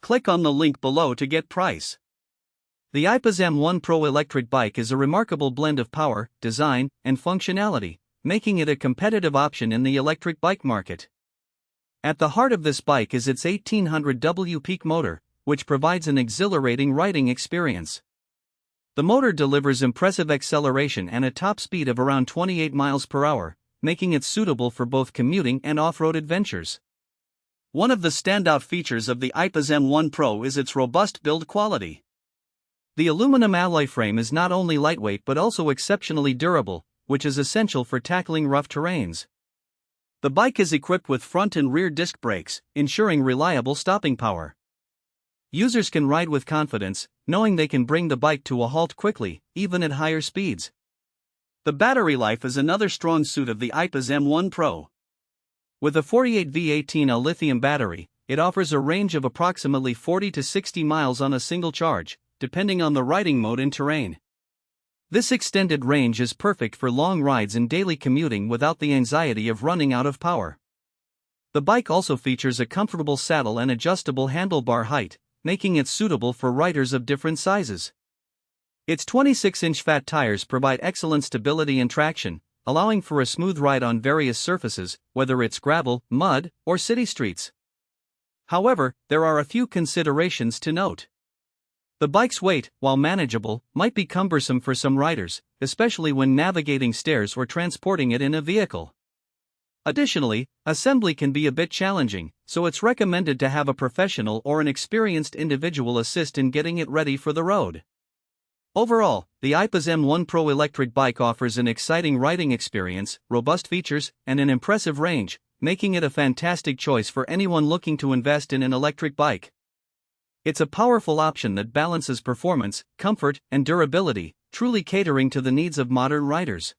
Click on the link below to get price. The Aipas M1 Pro electric bike is a remarkable blend of power, design, and functionality, making it a competitive option in the electric bike market. At the heart of this bike is its 1800W peak motor, which provides an exhilarating riding experience. The motor delivers impressive acceleration and a top speed of around 28 miles per hour, making it suitable for both commuting and off-road adventures. One of the standout features of the Aipas M1 Pro is its robust build quality. The aluminum alloy frame is not only lightweight but also exceptionally durable, which is essential for tackling rough terrains. The bike is equipped with front and rear disc brakes, ensuring reliable stopping power. Users can ride with confidence, knowing they can bring the bike to a halt quickly, even at higher speeds. The battery life is another strong suit of the Aipas M1 Pro. With a 48V18A lithium battery, it offers a range of approximately 40 to 60 miles on a single charge, depending on the riding mode and terrain. This extended range is perfect for long rides and daily commuting without the anxiety of running out of power. The bike also features a comfortable saddle and adjustable handlebar height, making it suitable for riders of different sizes. Its 26-inch fat tires provide excellent stability and traction, allowing for a smooth ride on various surfaces, whether it's gravel, mud, or city streets. However, there are a few considerations to note. The bike's weight, while manageable, might be cumbersome for some riders, especially when navigating stairs or transporting it in a vehicle. Additionally, assembly can be a bit challenging, so it's recommended to have a professional or an experienced individual assist in getting it ready for the road. Overall, the Aipas M1 Pro electric bike offers an exciting riding experience, robust features, and an impressive range, making it a fantastic choice for anyone looking to invest in an electric bike. It's a powerful option that balances performance, comfort, and durability, truly catering to the needs of modern riders.